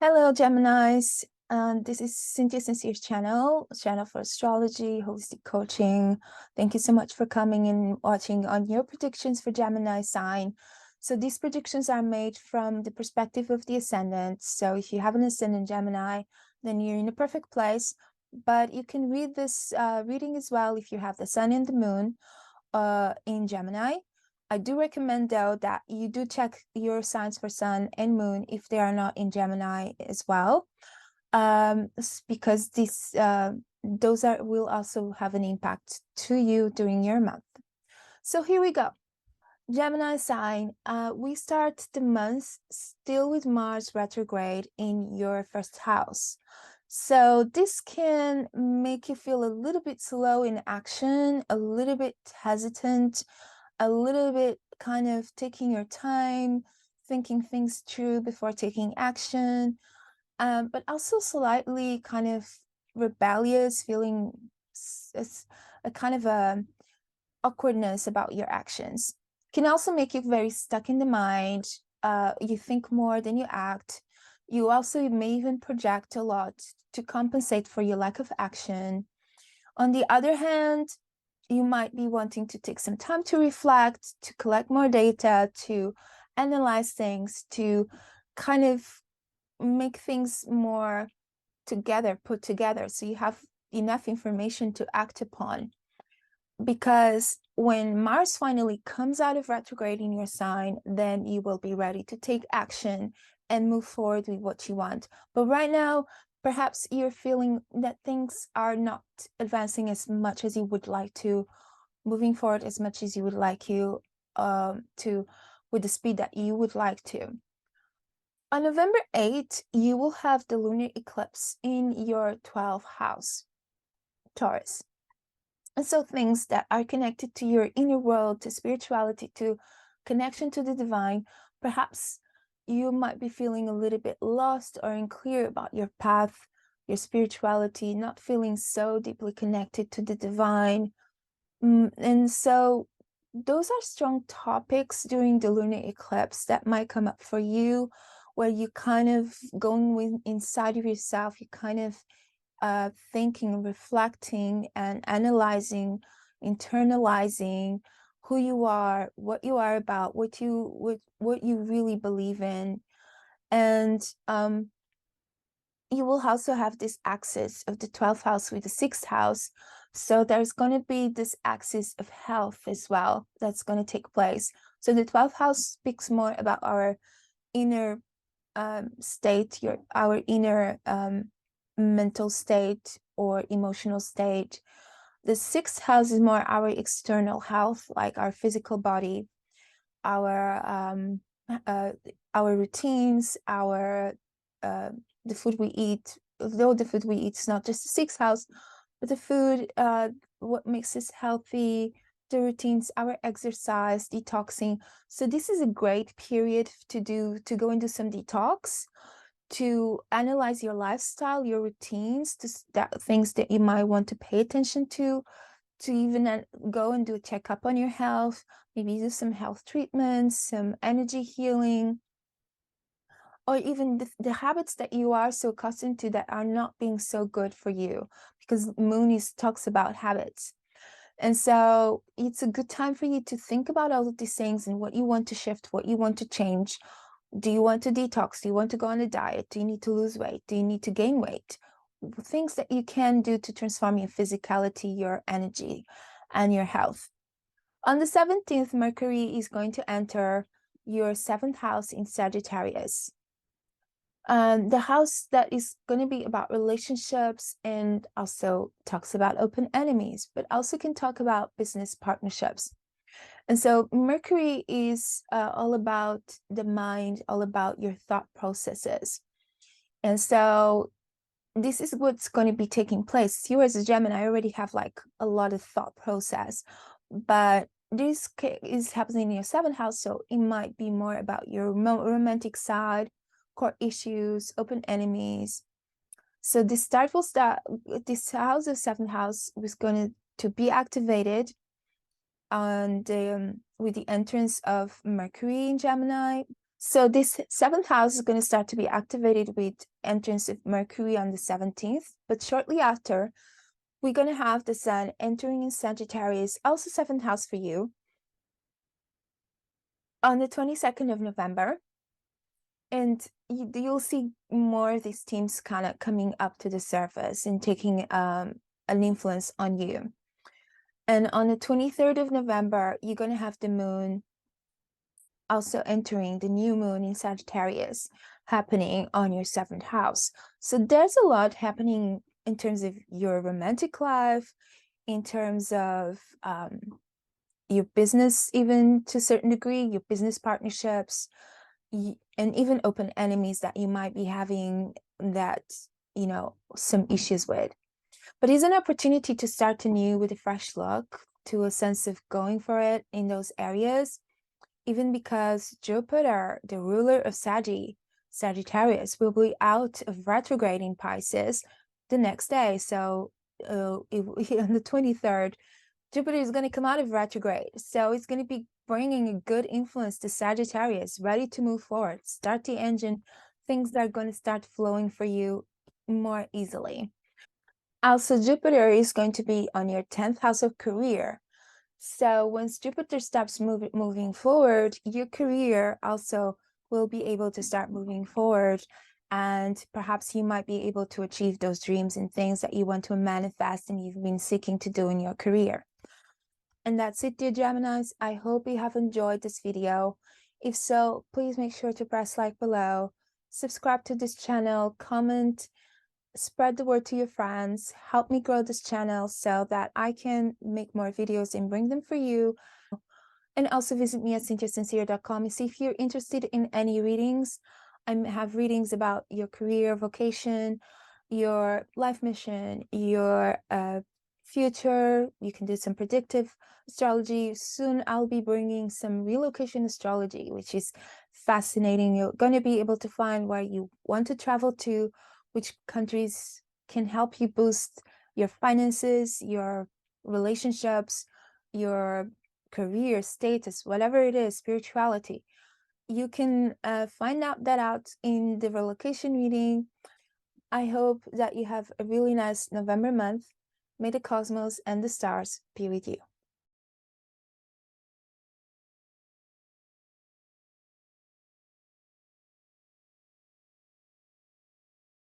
Hello, Geminis. This is Cynthia Sincere's channel for astrology, holistic coaching. Thank you so much for coming and watching on your predictions for Gemini sign. So these predictions are made from the perspective of the ascendant. So if you have an ascendant Gemini, then you're in a perfect place. But you can read this reading as well if you have the sun and the moon in Gemini. I do recommend, though, that you do check your signs for sun and moon if they are not in Gemini as well, because those will also have an impact to you during your month. So here we go. Gemini sign, we start the month still with Mars retrograde in your first house. So this can make you feel a little bit slow in action, a little bit hesitant, a little bit kind of taking your time, thinking things through before taking action, but also slightly kind of rebellious, feeling a kind of a awkwardness about your actions. Can also make you very stuck in the mind. You think more than you act. You also may even project a lot to compensate for your lack of action. On the other hand, you might be wanting to take some time to reflect, to collect more data, to analyze things, to kind of make things more put together, so you have enough information to act upon. Because when Mars finally comes out of retrograde in your sign, then you will be ready to take action and move forward with what you want. But right now, perhaps you're feeling that things are not advancing as much as you would like to, moving forward as much as you would like to, with the speed that you would like to. On November 8th, you will have the lunar eclipse in your 12th house, Taurus. And so things that are connected to your inner world, to spirituality, to connection to the divine, perhaps you might be feeling a little bit lost or unclear about your path, your spirituality, not feeling so deeply connected to the divine. And so those are strong topics during the lunar eclipse that might come up for you, where you kind of going inside of yourself, you kind of thinking, reflecting, and analyzing, internalizing who you are, what you are about, what you really believe in. And you will also have this axis of the 12th house with the 6th house. So there's going to be this axis of health as well that's going to take place. So the 12th house speaks more about our inner state, our inner mental state or emotional state. The 6th house is more our external health, like our physical body, our routines, the food we eat. Though the food we eat is not just the 6th house, but the food, what makes us healthy, the routines, our exercise, detoxing. So this is a great period to go and do some detox, to analyze your lifestyle, your routines, things that you might want to pay attention to even go and do a checkup on your health, maybe do some health treatments, some energy healing, or even the habits that you are so accustomed to that are not being so good for you, because Moon talks about habits. And so it's a good time for you to think about all of these things and what you want to shift, what you want to change. Do you want to detox? Do you want to go on a diet? Do you need to lose weight? Do you need to gain weight? Things that you can do to transform your physicality, your energy, and your health. On the 17th, Mercury is going to enter your 7th house in Sagittarius. The house that is going to be about relationships, and also talks about open enemies, but also can talk about business partnerships. And so Mercury is all about the mind, all about your thought processes. And so this is what's going to be taking place. You as a Gemini already have like a lot of thought process, but this is happening in your 7th house, so it might be more about your romantic side, core issues, open enemies. So this house of 7th house was going to be activated and with the entrance of Mercury in Gemini. So this seventh house is going to start to be activated with entrance of Mercury on the 17th, but shortly after, we're going to have the Sun entering in Sagittarius, also seventh house for you, on the 22nd of November. And you'll see more of these teams kind of coming up to the surface and taking an influence on you. And on the 23rd of November, you're going to have the moon also entering, the new moon in Sagittarius happening on your seventh house. So there's a lot happening in terms of your romantic life, in terms of your business, even to a certain degree, your business partnerships, and even open enemies that you might be having that, some issues with. But it's an opportunity to start anew with a fresh look, to a sense of going for it in those areas, even because Jupiter, the ruler of Sagittarius, will be out of retrograde in Pisces the next day. So on the 23rd, Jupiter is going to come out of retrograde. So it's going to be bringing a good influence to Sagittarius, ready to move forward, start the engine. Things that are going to start flowing for you more easily. Also, Jupiter is going to be on your 10th house of career. So once Jupiter stops moving forward, your career also will be able to start moving forward. And perhaps you might be able to achieve those dreams and things that you want to manifest and you've been seeking to do in your career. And that's it, dear Geminis. I hope you have enjoyed this video. If so, please make sure to press like below, subscribe to this channel, comment, spread the word to your friends, help me grow this channel so that I can make more videos and bring them for you. And also visit me at cynthiasincere.com and see if you're interested in any readings. I have readings about your career, vocation, your life mission, your future. You can do some predictive astrology. Soon I'll be bringing some relocation astrology, which is fascinating. You're going to be able to find where you want to travel to, which countries can help you boost your finances, your relationships, your career status, whatever it is, spirituality. You can find out in the relocation reading. I hope that you have a really nice November month. May the cosmos and the stars be with you.